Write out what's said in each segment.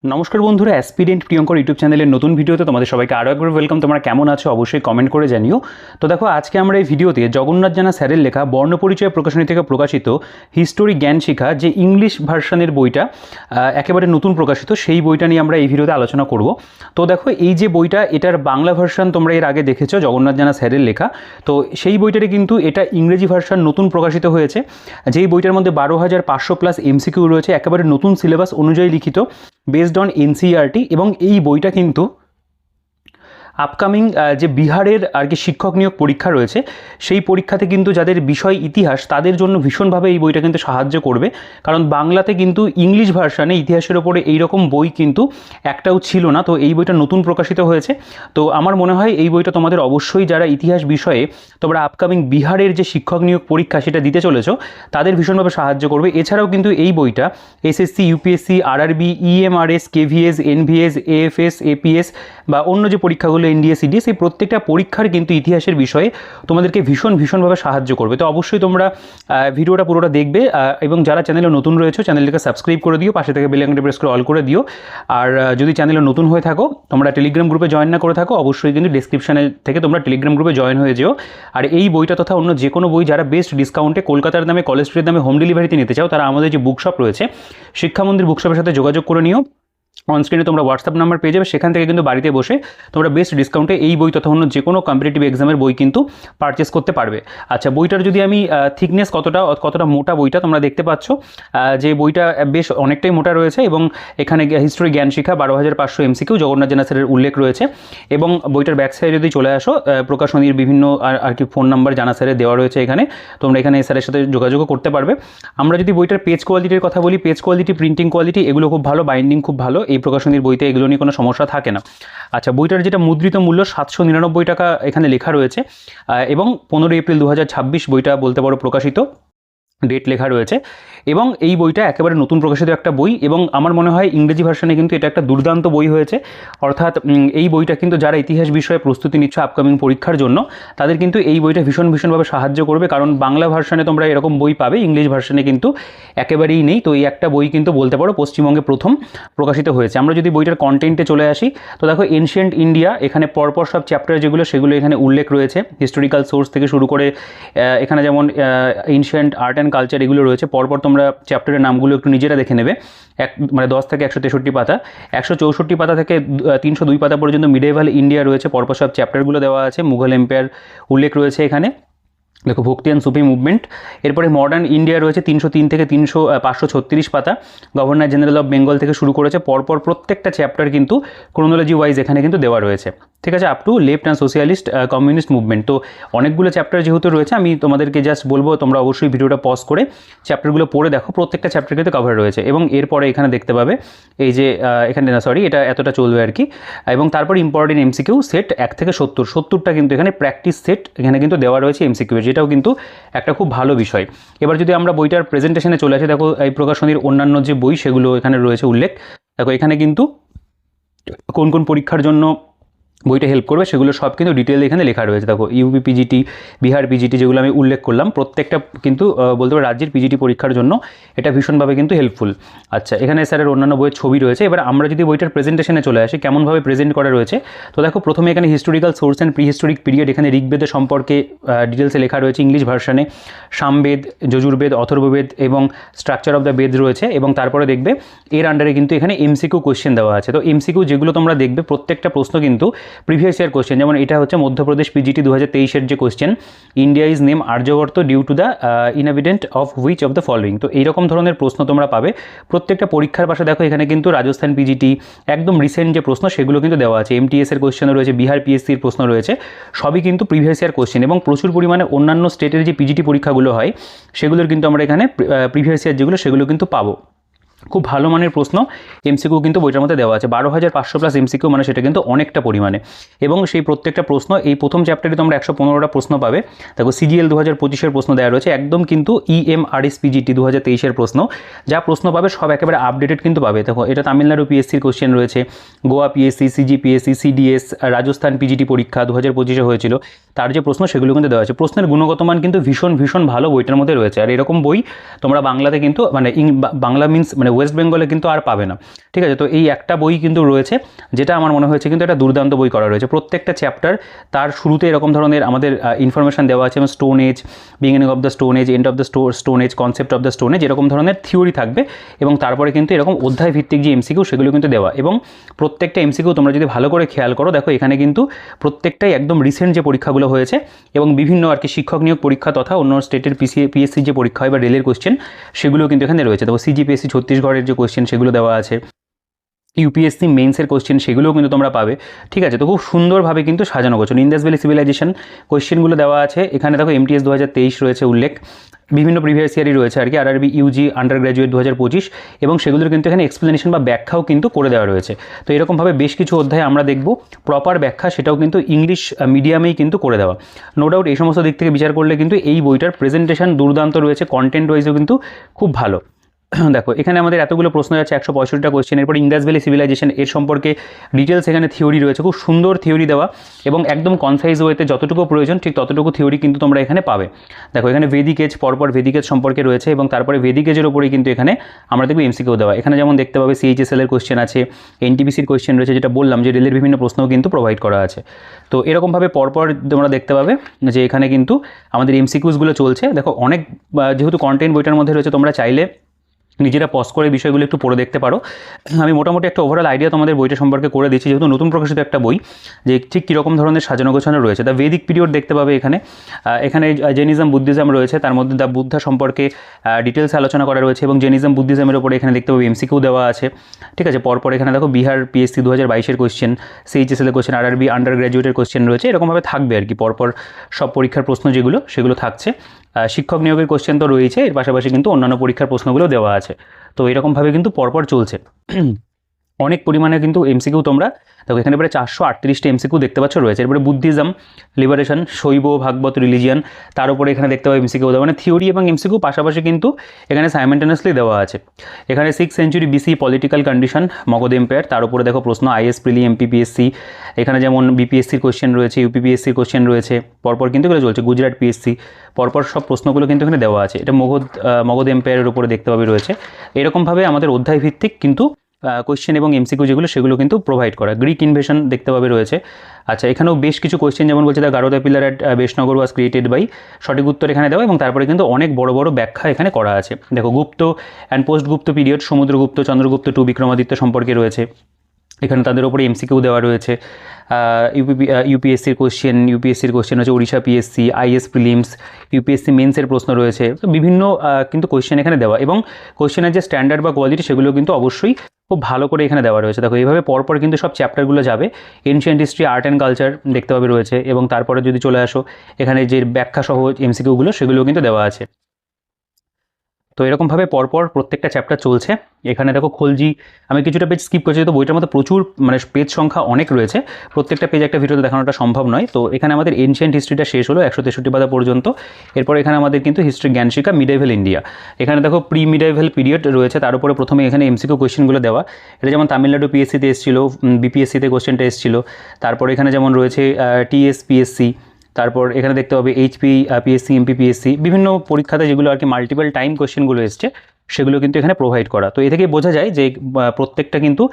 নমস্কার বন্ধুরা, aspirant Priyankar YouTube চ্যানেলের নতুন ভিডিওতে তোমাদের সবাইকে আরও একবার ওয়েলকাম। তোমরা কেমন আছো অবশ্যই কমেন্ট করে জানিও। তো দেখো, আজকে আমরা এই ভিডিওতে জগন্নাথ জানা স্যারের লেখা বর্ণপরিচয় প্রকাশনী থেকে প্রকাশিত হিস্টোরি জ্ঞান শিখা যে ইংলিশ ভার্সনের বইটা একেবারে নতুন প্রকাশিত, সেই বইটা নিয়ে আমরা এই ভিডিওতে আলোচনা করব। তো দেখো, এই যে বইটা, এটার বাংলা ভার্সন তোমরা এর আগে দেখেছো, জগন্নাথ জানা স্যারের লেখা। তো সেই বইটারে কিন্তু এটা ইংরেজি ভার্সন নতুন প্রকাশিত হয়েছে, যেই বইটার মধ্যে 12,500+ এমসিকিউ রয়েছে, একেবারে নতুন সিলেবাস অনুযায়ী লিখিত, বেসড অন এনসিইআরটি। এবং এই বইটা কিন্তু আপকামিং যে বিহারের আর কি শিক্ষক নিয়োগ পরীক্ষা রয়েছে, সেই পরীক্ষাতে কিন্তু যাদের বিষয় ইতিহাস, তাদের জন্য ভীষণভাবে এই বইটা কিন্তু সাহায্য করবে। কারণ বাংলাতে কিন্তু ইংলিশ ভার্সানে ইতিহাসের ওপরে এইরকম বই কিন্তু একটাও ছিল না। তো এই বইটা নতুন প্রকাশিত হয়েছে। তো আমার মনে হয় এই বইটা তোমাদের অবশ্যই, যারা ইতিহাস বিষয়ে তোমরা আপকামিং বিহারের যে শিক্ষক নিয়োগ পরীক্ষা সেটা দিতে চলেছো, তাদের ভীষণভাবে সাহায্য করবে। এছাড়াও কিন্তু এই বইটা SSC, UPSC, RRB, EMRS, KVS, NVS, AFS, APS বা অন্য যে পরীক্ষাগুলো এনডিএ, সিডিএস, এই প্রত্যেকটা পরীক্ষার কিন্তু ইতিহাসের বিষয়ে তোমাদেরকে ভীষণভাবে সাহায্য করবে। তো অবশ্যই তোমরা ভিডিওটা পুরোটা দেখবে, এবং যারা চ্যানেলে নতুন রয়েছে চ্যানেলটাকে সাবস্ক্রাইব করে দিও, পাশে থেকে বেল আইকনটি প্রেস করে অল করে দিও। আর যদি চ্যানেলে নতুন হয়ে থাকো, তোমরা টেলিগ্রাম গ্রুপে জয়েন না করে থাকো, অবশ্যই কিন্তু ডিসক্রিপশানে থেকে তোমরা টেলিগ্রাম গ্রুপে জয়েন হয়ে যেও। আর এই বইটা তথা অন্য যে কোনো বই যারা বেস্ট ডিসকাউন্টে কলকাতার দামে, কলেজ স্ট্রিটের দামে হোম ডেলিভারিতে নিতে চাও, তারা আমাদের যে বুকশপ রয়েছে শিক্ষা মন্দির বুকশপের সাথে যোগাযোগ করে নিও। অনস্ক্রিনে তোমরা হোয়াটসঅ্যাপ নাম্বার পেয়ে যাবে, সেখান থেকে কিন্তু বাড়িতে বসে তোমরা বেস্ট ডিসকাউন্টে এই বই তথা অন্য যে কোনো কম্পিটিটিভ এক্সামের বই কিন্তু পারচেস করতে পারবে। আচ্ছা, বইটার যদি আমি থিকনেস কতটা মোটা বইটা তোমরা দেখতে পাচ্ছ, যে বইটা বেশ অনেকটাই মোটা রয়েছে। এবং এখানে হিস্টোরি জ্ঞান শিখা 12,500 এমসিকিউ জগন্নাথ জানা স্যারের উল্লেখ রয়েছে। এবং বইটার ব্যাক সাইডে যদি চলে আসো, প্রকাশনীর বিভিন্ন আর কি ফোন নাম্বার জানা স্যারের দেওয়া রয়েছে এখানে, তোমরা এখানে স্যারের সাথে যোগাযোগও করতে পারবে। আমরা যদি বইটার পেজ কোয়ালিটির কথা বলি, পেজ কোয়ালিটি, প্রিন্টিং কোয়ালিটি এগুলো খুব ভালো, বাইন্ডিং খুব ভালো। এই প্রকাশনীর বইতে এগুলো নিয়ে কোনো সমস্যা থাকে না। আচ্ছা, বইটার যেটা মুদ্রিত মূল্য 799 টাকা এখানে লেখা রয়েছে, এবং 15 এপ্রিল 2026 বইটা বলতে পারো প্রকাশিত, ডেট লেখা রয়েছে। এবং এই বইটা একেবারে নতুন প্রকাশিত একটা বই, এবং আমার মনে হয় ইংরেজি ভার্সনে কিন্তু এটা একটা দুর্দান্ত বই হয়েছে। অর্থাৎ এই বইটা কিন্তু যারা ইতিহাস বিষয়ে প্রস্তুতি নিচ্ছ আপকামিং পরীক্ষার জন্য, তাদের কিন্তু এই বইটা ভীষণভাবে সাহায্য করবে। কারণ বাংলা ভার্সনে তোমরা এরকম বই পাবে, ইংলিশ ভার্সনে কিন্তু একেবারেই নেই। তো এই একটা বই কিন্তু বলতে পারো পশ্চিমবঙ্গে প্রথম প্রকাশিত হয়েছে। আমরা যদি বইটার কন্টেন্টে চলে আসি, তো দেখো, এনশিয়েন্ট ইন্ডিয়া, এখানে পরপর সব চ্যাপ্টার যেগুলো সেগুলো এখানে উল্লেখ রয়েছে, হিস্টোরিক্যাল সোর্স থেকে শুরু করে এখানে যেমন এনশিয়েন্ট আর্ট অ্যান্ড কালচার এগুলো রয়েছে। পরপর তোমরা চ্যাপ্টারের নামগুলো একটু নিজেরা দেখে নেবে। 10 থেকে 163 পাতা, 164 পাতা থেকে 302 পাতা পর্যন্ত মিডিয়েভাল ইন্ডিয়া রয়েছে, পরপর সব চ্যাপ্টারগুলো দেওয়া আছে। মুঘল এম্পায়ার উল্লেখ রয়েছে এখানে, দেখো, ভক্তি অ্যান্ড সুফি মুভমেন্ট। এরপরে মডার্ন ইন্ডিয়া রয়েছে 303 থেকে 536 পাতা, গভর্নর জেনারেল অফ বেঙ্গল থেকে শুরু করেছে। পরপর প্রত্যেকটা চ্যাপ্টার কিন্তু ক্রোনোলজি ওয়াইজ এখানে কিন্তু দেওয়া রয়েছে, ঠিক আছে, up to left and socialist communist movement. তো অনেকগুলো চ্যাপ্টার যেহেতু রয়েছে, আমি তোমাদেরকে জাস্ট বলবো তোমরা অবশ্যই ভিডিওটা পজ করে চ্যাপ্টারগুলো পড়ে দেখো, প্রত্যেকটা চ্যাপ্টার কিন্তু কভার রয়েছে। এবং এরপরে এখানে দেখতে পাবে এই যে এখানে এটা এতটা চলবে আর কি। এবং তারপর ইম্পর্টেন্ট এমসিকিউ সেট 1 থেকে 70টা কিন্তু এখানে প্র্যাকটিস সেট এখানে কিন্তু দেওয়া রয়েছে এমসিকিউ, যেটাও কিন্তু একটা খুব ভালো বিষয়। এবার যদি আমরা বইটার প্রেজেন্টেশনে চলে আসি, দেখো, এই প্রকাশনীর অন্যান্য যে বই সেগুলো এখানে রয়েছে উল্লেখ। দেখো, এখানে কিন্তু কোন কোন পরীক্ষার জন্য বইটা হেল্প করবে সেগুলো সব কিন্তু ডিটেল এখানে লেখা রয়েছে। দেখো, ইউপি পিজিটি, বিহার পিজিটি যেগুলো আমি উল্লেখ করলাম, প্রত্যেকটা কিন্তু বলতে পারি রাজ্যের পিজিটি পরীক্ষার জন্য এটা ভীষণভাবে কিন্তু হেল্পফুল। আচ্ছা, এখানে স্যারের অন্যান্য বইয়ের ছবি রয়েছে। এবার আমরা যদি বইটার প্রেজেন্টেশনে চলে আসি, কেমনভাবে প্রেজেন্ট করা রয়েছে, তো দেখো, প্রথমে এখানে historical source and pre historic period, এখানে ঋগ্বেদের সম্পর্কে ডিটেলসে লেখা রয়েছে ইংলিশ ভার্সনে। সামবেদ, যজুর্বেদ, অথর্ববেদ এবং স্ট্রাকচার অফ দ্য বেদ রয়েছে। এবং তারপরে দেখবে এর আন্ডারে কিন্তু এখানে এমসিকিউ কোয়েশ্চেন দেওয়া আছে। তো এমসিকিউ যেগুলো তোমরা দেখবে, প্রত্যেকটা প্রশ্ন কিন্তু প্রিভিয়াস ইয়ার কোশ্চেন। যেমন এটা হচ্ছে মধ্যপ্রদেশ পিজিটি 2023-এর যে question, India is name Aryavarta due to the inhabitant of which of the following. তো এইরকম ধরনের প্রশ্ন তোমরা পাবে প্রত্যেকটা পরীক্ষার পাশে। দেখো, এখানে কিন্তু রাজস্থান পিজিটি একদম রিসেন্ট যে প্রশ্ন সেগুলো কিন্তু দেওয়া আছে, এমটিএস এর কোশ্চেনও রয়েছে, বিহার পিএসসির প্রশ্ন রয়েছে, সবই কিন্তু প্রিভিয়াস ইয়ার কোশ্চেন। এবং প্রচুর পরিমাণে অন্যান্য স্টেটের যে পিজিটি পরীক্ষাগুলো হয় সেগুলোর কিন্তু আমরা এখানে প্রিভিয়াস ইয়ার যেগুলো সেগুলো কিন্তু পাবো। খুব ভালো মানের প্রশ্ন এমসিকিউ কিন্তু বইটার মধ্যে দেওয়া আছে, 12,500+ এমসিকিউ, মানে সেটা কিন্তু অনেকটা পরিমাণে। এবং সেই প্রত্যেকটা প্রশ্ন, এই প্রথম চ্যাপ্টারে তোমরা 115টা প্রশ্ন পাবে। দেখো, সিজিএল 2025-এর প্রশ্ন দেওয়া রয়েছে, একদম কিন্তু ইএমআরএস পিজিটি 2023-এর প্রশ্ন, যা প্রশ্ন পাবে সব একেবারে আপডেটেড কিন্তু পাবে। দেখো, এটা তামিলনাড়ু পিএসসির কোশ্চেন রয়েছে, Goa PSC, CGPSC, CDS, Rajasthan PGT পরীক্ষা 2025-এ হয়েছিল, তার যে প্রশ্ন সেগুলো কিন্তু দেওয়া আছে। প্রশ্নের গুণগত মান কিন্তু ভীষণ ভালো বইটার মধ্যে রয়েছে। আর এরকম বই তোমরা বাংলাতে কিন্তু, মানে বাংলা মিন্স মানে ওয়েস্ট বেঙ্গলে কিন্তু আর পাবে না, ঠিক আছে। তো এই একটা বই কিন্তু রয়েছে, যেটা আমার মনে হয়েছে কিন্তু একটা দুর্দান্ত বই করা রয়েছে। প্রত্যেকটা চ্যাপ্টার তার শুরুতে এরকম ধরনের আমাদের ইনফরমেশন দেওয়া আছে, এবং stone age, beginning of the stone age, end of the stone age, concept of the stone age, এরকম ধরনের থিওরি থাকবে। এবং তারপরে কিন্তু এরকম অধ্যায় ভিত্তিক যে এমসিকিউ সেগুলো কিন্তু দেওয়া, এবং প্রত্যেকটা এমসিকিউ তোমরা যদি ভালো করে খেয়াল করো, দেখো এখানে কিন্তু প্রত্যেকটাই একদম রিসেন্ট যে পরীক্ষাগুলো হয়েছে, এবং বিভিন্ন আর কি শিক্ষক নিয়োগ পরীক্ষা তথা অন্য স্টেটের পিএসসি যে পরীক্ষা হয় বা রেলের কোশ্চেন সেগুলো কিন্তু এখানে রয়েছে। দেখো সিজিপিএসসি ছত্তিশগড়ের যে কোশ্চেন সেগুলো দেওয়া আছে, ইউপিএসসি মেন্সের কোশ্চেন সেগুলোও কিন্তু তোমরা পাবে, ঠিক আছে। তো খুব সুন্দরভাবে কিন্তু সাজানো গোছানো ইন্দাস ভ্যালি সিভিলাইজেশন কোশ্চেনগুলো দেওয়া আছে এখানে। দেখো এমটিএস 2023 রয়েছে উল্লেখ, বিভিন্ন প্রিভিয়াস ইয়ারই রয়েছে আর কি, আরআরবি ইউজি আন্ডার গ্র্যাজুয়েট 2025, এবং সেগুলোর কিন্তু এখানে এক্সপ্লেনেশন বা ব্যাখ্যাও কিন্তু করে দেওয়া রয়েছে। তো এরকমভাবে বেশ কিছু অধ্যায় আমরা দেখব, প্রপার ব্যাখ্যা সেটাও কিন্তু ইংলিশ মিডিয়ামেই কিন্তু করে দেওয়া। নো ডাউট এই সমস্ত দিক থেকে বিচার করলে কিন্তু এই বইটার প্রেজেন্টেশন দুর্দান্ত রয়েছে, কন্টেন্ট ওয়াইজও কিন্তু খুব ভালো। দেখো এখানে আমাদের এতগুলো প্রশ্ন যাচ্ছে, 165টা কোশ্চেন। এরপর ইন্দাস ভ্যালি সিভিলাইজেশন এর সম্পর্কে ডিটেলস এখানে থিওরি রয়েছে, খুব সুন্দর থিওরি দেওয়া, এবং একদম কনসাইজ ওয়েতে যতটুকু প্রয়োজন ঠিক ততটুকু থিওরি কিন্তু তোমরা এখানে পাবে। দেখো এখানে ভেদিক এজ, পরপর ভেদিক এজ সম্পর্কে রয়েছে, এবং তারপরে ভেদিক এজের ওপরেই কিন্তু এখানে আমরা দেখব এমসিকিউ দেওয়া। এখানে যেমন দেখতে পাবে সিএইচএসএল এর কোশ্চেন আছে, এনটিপিসির কোশ্চেন রয়েছে, যেটা বললাম যে রেলের বিভিন্ন প্রশ্নও কিন্তু প্রোভাইড করা আছে। তো এরকমভাবে পরপর তোমরা দেখতে পাবে যে এখানে কিন্তু আমাদের এমসিকিউসগুলো চলছে। দেখো অনেক যেহেতু কন্টেন্ট বইটার মধ্যে রয়েছে, তোমরা চাইলে নিজেরা পজ করে বিষয়গুলো একটু পড়ে দেখতে পারো। আমি মোটামুটি একটা ওভারঅল আইডিয়া তোমাদের বইটা সম্পর্কে করে দিচ্ছি, যেহেতু নতুন প্রকাশিত একটা বই, যে ঠিক কীরকম ধরনের সাজানো গোছানো রয়েছে। দ্য ভেদিক পিরিয়ড দেখতে পাবে এখানে, এখানে জেনিজম বুদ্ধিজম রয়েছে, তার মধ্যে দ্য বুদ্ধা সম্পর্কে ডিটেলস আলোচনা করা রয়েছে, এবং জেনিজম বুদ্ধিজমের ওপরে এখানে দেখতে পাবে এমসিকিউ দেওয়া আছে, ঠিক আছে। পরপর এখানে দেখো বিহার পিএসসি 2022-এর কোশ্চেন, সিএইচএসএল এর কোশ্চেন, আরআরবি আন্ডার গ্র্যাজুয়েটের কোশ্চেন রয়েছে, এরকমভাবে থাকবে আর কি পরপর সব পরীক্ষার প্রশ্ন যেগুলো সেগুলো থাকছে। শিক্ষক নিয়োগের কোশ্চেন তো রয়েছে, এর পাশাপাশি কিন্তু অন্যান্য পরীক্ষার প্রশ্নগুলো দেওয়া আছে। তো এরকমভাবে কিন্তু পরপর চলছে। অনেক পরিমাণে কিন্তু এমসিকিউ তোমরা দেখো এখানে প্রায় 438টা এমসিকিউ দেখতে পাচ্ছ রয়েছে। এরপরে বুদ্ধিজম, লিবারেশন, শৈব, ভাগবত, রিলিজিয়ান, তার উপরে এখানে দেখতে পাবে এমসিকিউ দেওয়া, মানে থিওরি এবং এমসিকিউ পাশাপাশি কিন্তু এখানে সাইমেন্টেনিয়াসলি দেওয়া আছে। এখানে 6th century BC political condition, Magadha empire, তার উপরে দেখো প্রশ্ন আইএস প্রিলি, এমপিপিএসসি, এখানে যেমন বিপিএসসির কোশ্চেন রয়েছে, ইউপিপিএসসির কোশ্চেন রয়েছে, পরপর কিন্তু এগুলো চলছে, গুজরাট পিএসসি, পরপর সব প্রশ্নগুলো কিন্তু এখানে দেওয়া আছে। এটা মগধ এম্পায়ারের উপরে দেখতে পাবে রয়েছে। এরকমভাবে আমাদের অধ্যায় ভিত্তিক কিন্তু কোয়েশ্চেন এবং এমসিকিউ যেগুলো সেগুলো কিন্তু প্রোভাইড করা। গ্রিক ইনভেশন দেখতে পাবে রয়েছে। আচ্ছা, এখানেও বেশ কিছু কোয়েশ্চেন যেমন বলছে the Garuda pillar at Besnagar was created by, সঠিক উত্তর এখানে দেওয়া, এবং তারপরে কিন্তু অনেক বড় বড় ব্যাখ্যা এখানে করা আছে। দেখো গুপ্ত and পোস্টগুপ্ত period, Samudragupta, Chandragupta two Vikramaditya সম্পর্কে রয়েছে, এখানে তাদের উপরে এমসিকিউ দেওয়া রয়েছে। ইউপিএসসির কোশ্চেন হচ্ছে Odisha PSC, IAS prelims, UPSC মেন্সের প্রশ্ন রয়েছে। তো বিভিন্ন কিন্তু কোশ্চেন এখানে দেওয়া, এবং কোশ্চেনের যে স্ট্যান্ডার্ড বা কোয়ালিটি সেগুলো কিন্তু অবশ্যই খুব ভালো করে এখানে দেওয়া রয়েছে। দেখো এইভাবে পরপর কিন্তু সব চ্যাপ্টারগুলো যাবে। Ancient history, art and culture দেখতে পাবে রয়েছে, এবং তারপরে যদি চলে আসো এখানে যে ব্যাখ্যা সহ এমসিকিউগুলো সেগুলোও কিন্তু দেওয়া আছে। তো এরকমভাবে পরপর প্রত্যেকটা চ্যাপ্টার চলছে। এখানে দেখো খলজি, আমি কিছুটা পেজ স্কিপ করছি, তো বইটার মধ্যে প্রচুর মানে পেজ সংখ্যা অনেক রয়েছে, প্রত্যেকটা পেজ একটা ভিডিওতে দেখানোটা সম্ভব নয়। তো এখানে আমাদের এনশিয়েন্ট হিস্ট্রিটা শেষ হলো 163 পাতা পর্যন্ত। এরপর এখানে আমাদের কিন্তু হিস্ট্রি জ্ঞান শিক্ষা, মিডাইভেল ইন্ডিয়া, এখানে দেখো প্রি মিডাইভেল পিরিয়ড রয়েছে, তার উপরে প্রথমে এখানে এমসিকিউ কোয়েশ্চেনগুলো দেওয়া। এটা যেমন তামিলনাড়ু পিএসসিতে এসেছিলো, বিপিএসসিতে কোয়েশ্চেনটা এসেছিলো। তারপর এখানে যেমন রয়েছে টিএসপিএসসি, তারপর এখানে দেখতে পাবে এইচপি পিএসসি, এমপিপিএসসি, বিভিন্ন পরীক্ষাতে যেগুলো আর কি মাল্টিপল টাইম কোয়েশ্চেনগুলো এসছে সেগুলো কিন্তু এখানে প্রোভাইড করা। তো এ থেকে বোঝা যায় যে প্রত্যেকটা কিন্তু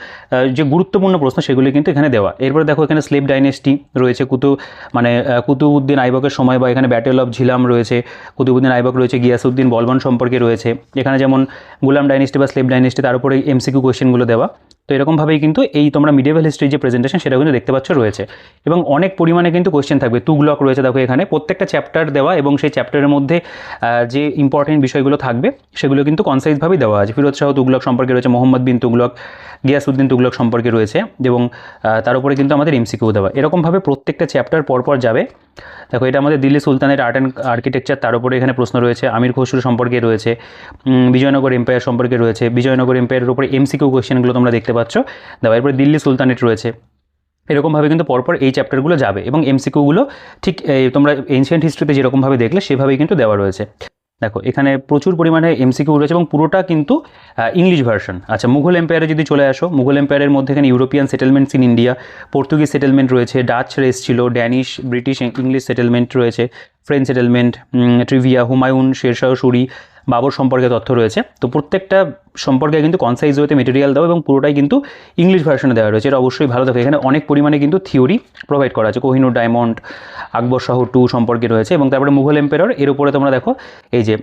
যে গুরুত্বপূর্ণ প্রশ্ন সেগুলো কিন্তু এখানে দেওয়া। এরপরে দেখো এখানে স্লেভ ডাইনেস্টি রয়েছে, কুতুবউদ্দিন আইবকের সময়, বা এখানে ব্যাটেল অফ ঝিলাম রয়েছে, কুতুবউদ্দিন আইবক রয়েছে, গিয়াসউদ্দিন বলবন সম্পর্কে রয়েছে। এখানে যেমন গুলাম ডাইনেস্টি বা স্লেভ ডাইনেস্টি, তার উপরে এমসিকিউ কোয়েশ্চেনগুলো দেওয়া। তো এরকমভাবেই কিন্তু এই তোমরা মিডিয়েভাল হিস্ট্রির যে প্রেজেন্টেশন সেটা কিন্তু দেখতে পাচ্ছ রয়েছে, এবং অনেক পরিমাণে কিন্তু কোয়েশ্চেন থাকবে। তুগলক রয়েছে, দেখো এখানে প্রত্যেকটা চ্যাপ্টার দেওয়া, এবং সেই চ্যাপ্টারের মধ্যে যে ইম্পর্টেন্ট বিষয়গুলো থাকবে সেগুলো কিন্তু কনসাইজভাবেই দেওয়া আছে। ফিরোজ শাহ তুগলক সম্পর্কে রয়েছে, মোহাম্মদ বিন তুগলক, গিয়াসউদ্দিন তুগলক সম্পর্কে রয়েছে, এবং তার উপরে কিন্তু আমাদের এমসিকিউ দেওয়া। এরকমভাবে প্রত্যেকটা চ্যাপ্টার পরপর যাবে। দেখো এটা আমাদের দিল্লি সুলতানের আর্ট অ্যান্ড আর্কিটেকচার, তার উপরে এখানে প্রশ্ন রয়েছে। আমির খসরু সম্পর্কে রয়েছে, বিজয়নগর এম্পায়ার সম্পর্কে রয়েছে, বিজয়নগর এম্পায়ারের উপরে এমসিকিউ কোয়েশ্চেনগুলো তোমরা দেখতে পাচ্ছ। দেখো এরপরে দিল্লি সুলতানেট রয়েছে। এরকমভাবে কিন্তু পরপর এই চ্যাপ্টারগুলো যাবে, এবং এমসিকিউগুলো ঠিক তোমরা এনশিয়েন্ট হিস্ট্রিতে যেরকমভাবে দেখলে সেভাবেই কিন্তু দেওয়া রয়েছে। দেখো এখানে প্রচুর পরিমাণে এমসিকিউ রয়েছে, এবং পুরোটা কিন্তু ইংলিশ ভার্সন। আচ্ছা, মুঘল এম্পায়ারে যদি চলে আসো, মুঘল এম্পায়ারের মধ্যে এখানে European settlements in India, Portuguese settlement রয়েছে, ডাচ রেস ছিল, ড্যানিশ, ব্রিটিশ, ইংলিশ সেটেলমেন্ট রয়েছে, French settlement, trivia, Humayun, Sher Shah Suri, Babur সম্পর্কে তথ্য রয়েছে। তো প্রত্যেকটা সম্পর্কে কিন্তু কনসাইজ ওয়েতে মেটেরিয়াল দেওয়া এবং পুরোটাই কিন্তু ইংলিশ ভার্সনে দেওয়া রয়েছে। এটা অবশ্যই ভালো থাকে। এখানে অনেক পরিমাণে কিন্তু থিওরি প্রোভাইড করা আছে। কোহিনূর ডায়মন্ড, আকবর শাহ 2 সম্পর্কে রয়েছে এবং তারপরে মুঘল এম্পেরর। এর উপরে তোমরা দেখো এই যে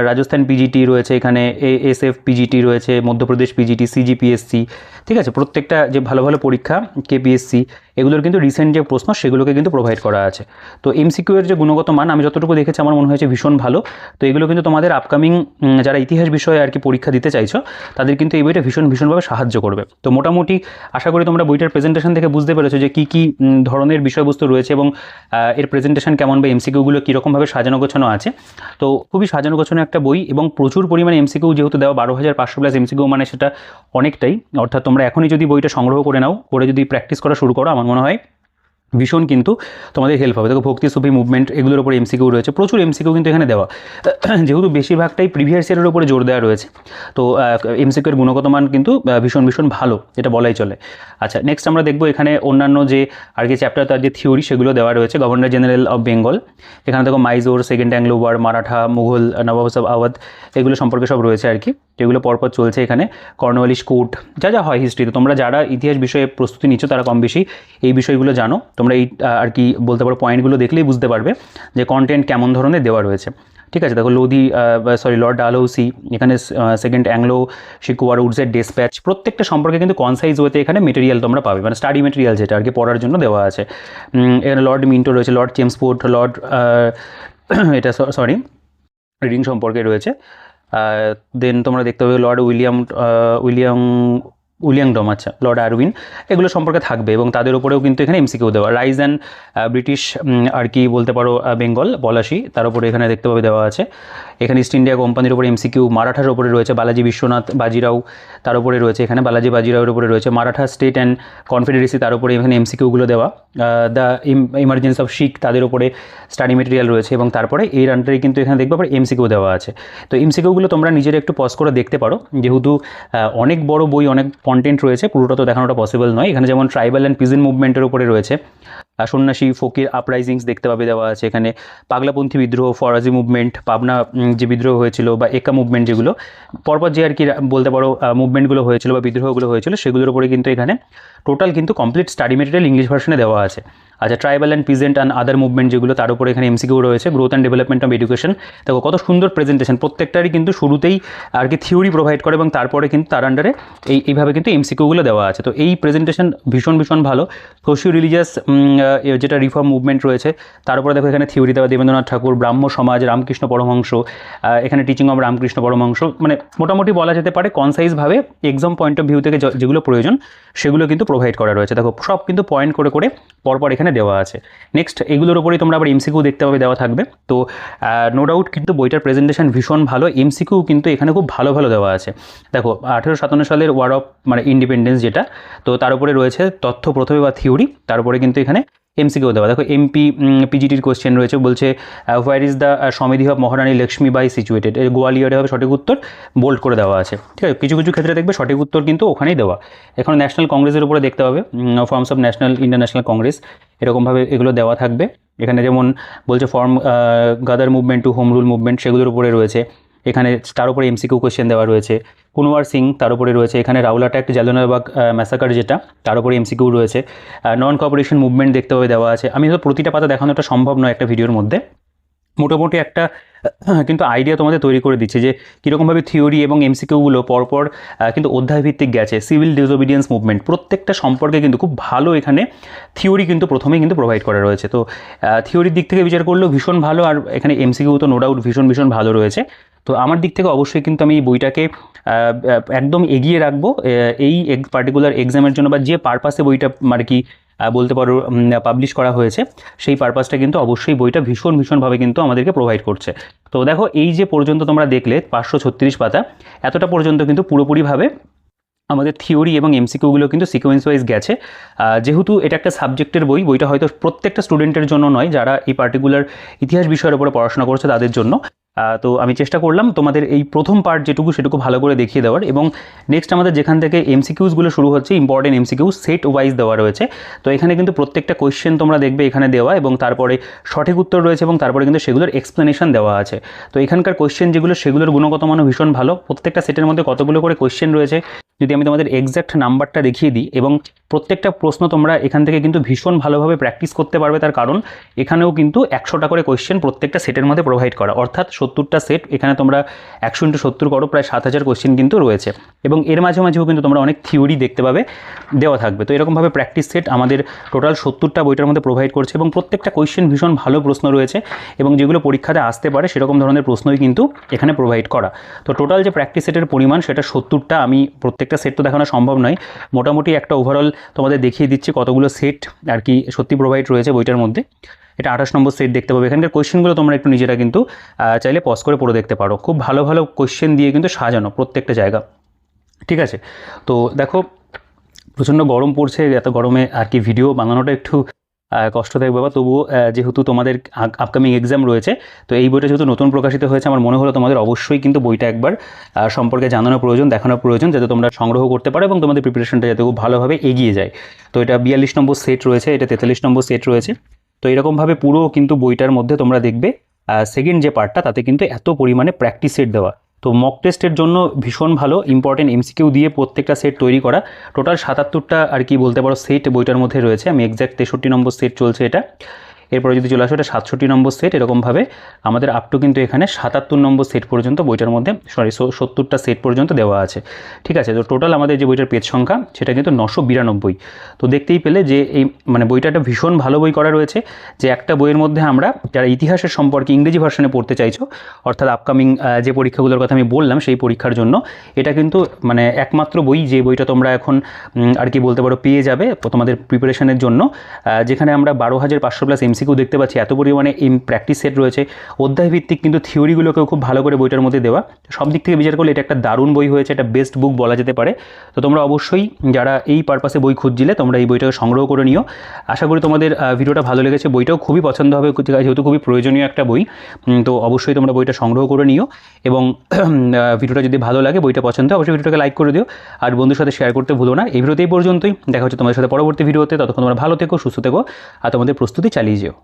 রাজস্থান পিজিটি রয়েছে, এখানে এএসএফ পিজিটি রয়েছে, মধ্যপ্রদেশ পিজিটি, সিজিপিএসসি, ঠিক আছে। প্রত্যেকটা যে ভালো ভালো পরীক্ষা, কেপিএসসি, এগুলোর কিন্তু রিসেন্ট যে প্রশ্ন সেগুলোকে কিন্তু প্রোভাইড করা আছে। তো এমসিকিউ এর যে গুণগত মান আমি যতটুকু দেখেছি আমার মনে হয়েছে ভীষণ ভালো। তো এগুলো কিন্তু তোমাদের আপকামিং যারা ইতিহাস বিষয়ে আর কি পরীক্ষা দিতে চাইছো তাদের কিন্তু এই বইটা ভীষণভাবে সাহায্য করবে। তো মোটামুটি আশা করি তোমরা বইটার প্রেজেন্টেশন থেকে বুঝতে পেরেছো যে কী ধরনের বিষয়বস্তু রয়েছে এবং এর প্রেজেন্টেশন কেমন বা এমসিকিউগুলো কীরকমভাবে সাজানো গোছানো আছে। তো খুবই সাজানো গোছানো একটা বই এবং প্রচুর পরিমাণে এমসিকিউ যেহেতু দেওয়া, 12,500 প্লাস এমসিকিউ, মানে সেটা অনেকটাই। অর্থাৎ তোমরা এখনই যদি বইটা সংগ্রহ করে নাও, করে যদি প্র্যাকটিস করা শুরু করো, আমার মনে হয় ভীষণ কিন্তু তোমাদের হেল্প হবে। দেখো ভক্তি সুফি মুভমেন্ট এগুলোর উপরে এমসিকিউ রয়েছে, প্রচুর এমসিকিউ কিন্তু এখানে দেওয়া, যেহেতু বেশিরভাগটাই প্রিভিয়াস ইয়ারের উপরে জোর দেওয়া রয়েছে। তো এমসিকিউর গুণগত মান কিন্তু ভীষণ ভালো, এটা বলাই চলে। আচ্ছা, নেক্সট আমরা দেখবো এখানে অন্যান্য যে আর কি চ্যাপ্টার, তার যে থিওরি সেগুলো দেওয়া রয়েছে। গভর্নর জেনারেল অফ বেঙ্গল, এখানে দেখো Mysore, second Anglo war, Maratha, Mughal, Nawab Awadh, এগুলো সম্পর্কে সব রয়েছে আর কি, যেগুলো পরপর চলছে এখানে। কর্নওয়ালিস কোর্ট, যা হয় হিস্ট্রিতে, তোমরা যারা ইতিহাস বিষয়ে প্রস্তুতি নিচ্ছ তারা কম বেশি এই বিষয়গুলো জানো। তোমরা এই আর কি বলতে পারো পয়েন্টগুলো দেখলেই বুঝতে পারবে যে কন্টেন্ট কেমন ধরনের দেওয়া রয়েছে, ঠিক আছে। দেখো লর্ড ডালহৌসি, এখানে সেকেন্ড অ্যাংলো শিক ওয়ার, উডসের ডেসপ্যাচ, প্রত্যেকটা সম্পর্কে কিন্তু কনসাইজ ওয়েতে এখানে মেটেরিয়াল তোমরা পাবে, মানে স্টাডি মেটেরিয়াল যেটা আর কি পড়ার জন্য দেওয়া আছে। এখানে লর্ড মিন্টো রয়েছে, লর্ড চেমসফোর্ড, এটা রিডিং সম্পর্কে রয়েছে। দেন তোমরা দেখতে পাবে লর্ড উইলিয়ামডম, আচ্ছা, লর্ড আরউইন, এগুলো সম্পর্কে থাকবে এবং তাদের উপরেও কিন্তু এখানে এমসিকিউ দেওয়া। রাইজ অ্যান্ড ব্রিটিশ আর কি বলতে পারো বেঙ্গল, পলাশি, তার উপরে এখানে দেখতে পাবে দেওয়া আছে। এখানে ইস্ট ইন্ডিয়া কোম্পানির উপরে এমসিকিউ। মারাঠার উপরে রয়েছে বালাজি বিশ্বনাথ বাজিরাও, তার উপরে রয়েছে এখানে বালাজি বাজিরাওয়ের উপরে রয়েছে। মারাঠা স্টেট অ্যান্ড কনফেডারেসি, তার উপরে এখানে এমসিকিউগুলো দেওয়া। দ্য ইমার্জেন্সি অফ শিখ, তাদের উপরে স্টাডি মেটেরিয়াল রয়েছে এবং তারপরে এর আন্ডারে কিন্তু এখানে দেখবে আবার এমসিকিউ দেওয়া আছে। তো এমসিকিউগুলো তোমরা নিজের একটু পজ করে দেখতে পারো, যেহেতু অনেক বড় বই, অনেক কন্টেন্ট রয়েছে, পুরোটা তো দেখানোটা পসিবল নয়। এখানে যেমন ট্রাইবাল অ্যান্ড পিজন মুভমেন্টের উপরে রয়েছে, সন্ন্যাসী ফকির আপরাইজিংস দেখতে পাবে দেওয়া আছে এখানে। পাগলাপন্থী বিদ্রোহ, ফরাজি মুভমেন্ট, পাবনা যে বিদ্রোহ হয়েছিল বা একা মুভমেন্ট, যেগুলো পরপর যে আর কি বলতে পারো মুভমেন্টগুলো হয়েছিল বা বিদ্রোহগুলো হয়েছিল, সেগুলোর উপরে কিন্তু এখানে টোটাল কিন্তু কমপ্লিট স্টাডি মেটেরিয়াল ইংলিশ ভার্সনে দেওয়া আছে। আচ্ছা, tribal and peasant and other movement যেগুলো, তার উপরে এখানে এমসিকিউ রয়েছে। Growth and development of education, দেখো কত সুন্দর প্রেজেন্টেশন, প্রত্যেকটারই কিন্তু শুরুতেই আর কি থিওরি প্রোভাইড করে এবং তারপরে কিন্তু তার আন্ডারে এইভাবে কিন্তু এমসিকিউগুলো দেওয়া আছে। তো এই প্রেজেন্টেশন ভীষণ ভালো। সোশিও রিলিজিয়াস যেটা রিফর্ম মুভমেন্ট রয়েছে, তার উপরে দেখো এখানে থিওরি দেওয়া। দেবেন্দ্রনাথ ঠাকুর, ব্রাহ্ম সমাজ, রামকৃষ্ণ পরমহংস, এখানে টিচিং অফ রামকৃষ্ণ পরমহংস, মানে মোটামুটি বলা যেতে পারে কনসাইজভাবে এক্সাম পয়েন্ট অফ ভিউ থেকে যেগুলো প্রয়োজন সেগুলো কিন্তু প্রোভাইড করা রয়েছে। দেখো সব কিন্তু পয়েন্ট করে পরপর এখানে দেওয়া আছে। নেক্সট এগুলোর উপরেই তোমরা আবার এমসিকিউ দেখতে পাবে দেওয়া থাকবে। তো নো ডাউট কিন্তু বইটার প্রেজেন্টেশন ভীষণ ভালো, এমসিকিউ কিন্তু এখানে খুব ভালো দেওয়া আছে। দেখো 1857 সালের ওয়ার অফ মানে ইন্ডিপেন্ডেন্স যেটা, তো তার উপরে রয়েছে তথ্য প্রথমে বা থিওরি, তার উপরে কিন্তু এখানে এমসিকিউ দেওয়া। দেখো পিজিটির কোশ্চেন রয়েছে, বলছে where is the samadhi of Maharani Lakshmibai situated, গোয়ালিয়রে হবে সঠিক উত্তর, বোল্ড করে দেওয়া আছে, ঠিক আছে। কিছু ক্ষেত্রে দেখবে সঠিক উত্তর কিন্তু ওখানেই দেওয়া। এখন ন্যাশনাল কংগ্রেসের উপরে দেখতে হবে, forms of national international congress, এরকমভাবে এগুলো দেওয়া থাকবে। এখানে যেমন বলছে form Ghadar movement to home rule movement, সেগুলোর উপরে রয়েছে এখানে, তার উপরে এমসিকিউ কোশ্চেন দেওয়া রয়েছে। কুনওয়ার সিং, তার উপরে রয়েছে এখানে রাউলাট অ্যাক্ট, জালিয়ানওয়ালাবাগ ম্যাসাকার যেটা, তার উপরে এমসিকিউ রয়েছে। নন কোঅপারেশন মুভমেন্ট দেখতে হবে দেওয়া আছে। আমি তো প্রতিটা পাতা দেখানোটা সম্ভব নয় একটা ভিডিওর মধ্যে, মোটামুটি একটা কিন্তু আইডিয়া তোমাদের তৈরি করে দিচ্ছে যে কীরকমভাবে থিওরি এবং এমসিকিউগুলো পরপর কিন্তু অধ্যায়ভিত্তিক গেছে। সিভিল ডিসওবিডিয়েন্স মুভমেন্ট, প্রত্যেকটা সম্পর্কে কিন্তু খুব ভালো এখানে থিওরি কিন্তু প্রথমেই কিন্তু প্রোভাইড করা রয়েছে। তো থিওরির দিক থেকে বিচার করলেও ভীষণ ভালো, আর এখানে এমসিকিউ তো নো ডাউট ভীষণ ভালো রয়েছে। তো আমার দিক থেকে অবশ্যই কিন্তু আমি এই বইটাকে একদম এগিয়ে রাখবো এই পার্টিকুলার এক্সামের জন্য, বা যে পারপাসে বইটা আর কি বলতে পারো পাবলিশ করা হয়েছে, সেই পারপাসটা কিন্তু অবশ্যই বইটা ভীষণভাবে কিন্তু আমাদেরকে প্রোভাইড করছে। তো দেখো এই যে পর্যন্ত তোমরা দেখলে 536 পাতা, এতটা পর্যন্ত কিন্তু পুরোপুরিভাবে আমাদের থিওরি এবং এমসিকিউগুলো কিন্তু সিকোয়েন্স ওয়াইজ গেছে। যেহেতু এটা একটা সাবজেক্টের বই, বইটা হয়তো প্রত্যেকটা স্টুডেন্টের জন্য নয়, যারা এই পার্টিকুলার ইতিহাস বিষয়ের উপরে পড়াশোনা করছে তাদের জন্য, তো আমি চেষ্টা করলাম তোমাদের এই প্রথম পার্ট যেটুকু সেটুকু ভালো করে দেখিয়ে দেওয়ার। এবং নেক্সট আমাদের যেখান থেকে এমসিকিউসগুলো শুরু হচ্ছে, ইম্পর্টেন্ট এমসিকিউ সেট ওয়াইজ দেওয়া রয়েছে। তো এখানে কিন্তু প্রত্যেকটা কোয়েশ্চেন তোমরা দেখবে এখানে দেওয়া, এবং তারপরে সঠিক উত্তর রয়েছে, এবং তারপরে কিন্তু সেগুলোর এক্সপ্লেনেশন দেওয়া আছে। তো এখানকার কোয়েশ্চেন যেগুলো সেগুলোর গুণগত মানও ভীষণ ভালো। প্রত্যেকটা সেটের মধ্যে কতগুলো করে কোয়েশ্চেন রয়েছে যদি আমি তোমাদের এক্স্যাক্ট নাম্বারটা দেখিয়ে দিই, এবং প্রত্যেকটা প্রশ্ন তোমরা এখান থেকে কিন্তু ভীষণ ভালোভাবে প্র্যাকটিস করতে পারবে। তার কারণ এখানেও কিন্তু 100টা করে কোয়েশ্চেন প্রত্যেকটা সেটের মধ্যে প্রোভাইড করা, অর্থাৎ 70টা সেট। এখানে তোমরা 100 × 70 করো, প্রায় 7000 কোয়েশ্চেন কিন্তু রয়েছে। এবং এর মাঝেও কিন্তু তোমরা অনেক থিওরি দেখতে পাবে দেওয়া থাকবে। তো এরকমভাবে প্র্যাকটিস সেট আমাদের টোটাল 70টা বইটার মধ্যে প্রোভাইড করছে, এবং প্রত্যেকটা কোয়েশ্চেন ভীষণ ভালো প্রশ্ন রয়েছে, এবং যেগুলো পরীক্ষাতে আসতে পারে সেরকম ধরনের প্রশ্নই কিন্তু এখানে প্রোভাইড করা। তো টোটাল যে প্র্যাকটিস সেটের পরিমাণ সেটা 70টা। আমি প্রত্যেকটা সেট তো দেখানো সম্ভব নয়, মোটামুটি একটা ওভারঅল তোমাদের দেখিয়ে দিচ্ছি কতগুলো সেট আর কি সত্যি প্রোভাইড রয়েছে বইটার মধ্যে। এটা 28 নম্বর সেট দেখতে পাবে। এখানকার কোয়েশ্চেনগুলো তোমরা একটু নিজেরা কিন্তু চাইলে পজ করে পড়ে দেখতে পারো। খুব ভালো ভালো কোয়েশ্চেন দিয়ে কিন্তু সাজানো প্রত্যেকটা জায়গা, ঠিক আছে। তো দেখো প্রচণ্ড গরম পড়ছে, এত গরমে আর কি ভিডিও বানানোটা একটু কষ্টদায়ক ব্যাপার। তবুও যেহেতু তোমাদের আপকামিং এক্সাম রয়েছে, তো এই বইটা যেহেতু নতুন প্রকাশিত হয়েছে, আমার মনে হলো তোমাদের অবশ্যই কিন্তু বইটা একবার সম্পর্কে জানানো প্রয়োজন, দেখানো প্রয়োজন, যাতে তোমরা সংগ্রহ করতে পারো এবং তোমাদের প্রিপারেশনটা যাতে খুব ভালোভাবে এগিয়ে যায়। তো এটা 42 নম্বর সেট রয়েছে, এটা 43 নম্বর সেট রয়েছে। তো এরকমভাবে পুরো কিন্তু বইটার মধ্যে তোমরা দেখবে সেকেন্ড যে পার্টটা তাতে কিন্তু এত পরিমাণে প্র্যাকটিস সেট দেওয়া। তো মক টেস্টের জন্য ভীষণ ভালো, ইম্পর্টেন্ট এমসিকিউ দিয়ে প্রত্যেকটা সেট তৈরি করা। টোটাল 77টা আর কি বলতে পারো সেট বইটার মধ্যে রয়েছে। আমি এক্স্যাক্ট 63 নম্বর সেট চলছে এটা। এরপরে যদি চলে আসো এটা 67 নম্বর সেট। এরকমভাবে আমাদের আপ টু কিন্তু এখানে 77 নম্বর সেট পর্যন্ত বইটার মধ্যে 70টা সেট পর্যন্ত দেওয়া আছে, ঠিক আছে। তো টোটাল আমাদের যে বইটার পেজ সংখ্যা সেটা কিন্তু 992। তো দেখতেই পেলে যে এই মানে বইটা একটা ভীষণ ভালো বই করা রয়েছে, যে একটা বইয়ের মধ্যে আমরা যারা ইতিহাসের সম্পর্কে ইংরেজি ভার্সনে পড়তে চাইছো, অর্থাৎ আপকামিং যে পরীক্ষাগুলোর কথা আমি বললাম সেই পরীক্ষার জন্য এটা কিন্তু মানে একমাত্র বই, যে বইটা তোমরা এখন আর কি বলতে পারো পেয়ে যাবে তোমাদের প্রিপারেশনের জন্য, যেখানে আমরা 12,500+ এমসিকিউ দেখতে পাচ্ছি। এত পরিমাণে প্র্যাকটিস সেট রয়েছে, অধ্যায়ভিত্তিক কিন্তু থিওরিগুলোকেও খুব ভালো করে বইটার মধ্যে দেওয়া। সব দিক থেকে বিচার করলে এটা একটা দারুণ বই হয়েছে, এটা বেস্ট বুক বলা যেতে পারে। তো তোমরা অবশ্যই যারা এই পারপাসে বই খুঁজছিলে তোমরা এই বইটাকে সংগ্রহ করে নিও। আশা করি তোমাদের ভিডিওটা ভালো লেগেছে, বইটাও খুবই পছন্দ হবে যেহেতু খুবই প্রয়োজনীয় একটা বই। তো অবশ্যই তোমরা বইটা সংগ্রহ করে নিও, এবং ভিডিওটা যদি ভালো লাগে, বইটা পছন্দ হয়, অবশ্যই ভিডিওটাকে লাইক করে দিও, আর বন্ধুর সাথে শেয়ার করতে ভুলো না। এই ভিডিওতে এই পর্যন্তই, দেখা হচ্ছে তোমাদের সাথে পরবর্তী ভিডিওতে। ততক্ষণ তোমরা ভালো থেকো, সুস্থ থেকো, আর তোমাদের প্রস্তুতি চালিয়ে যেও।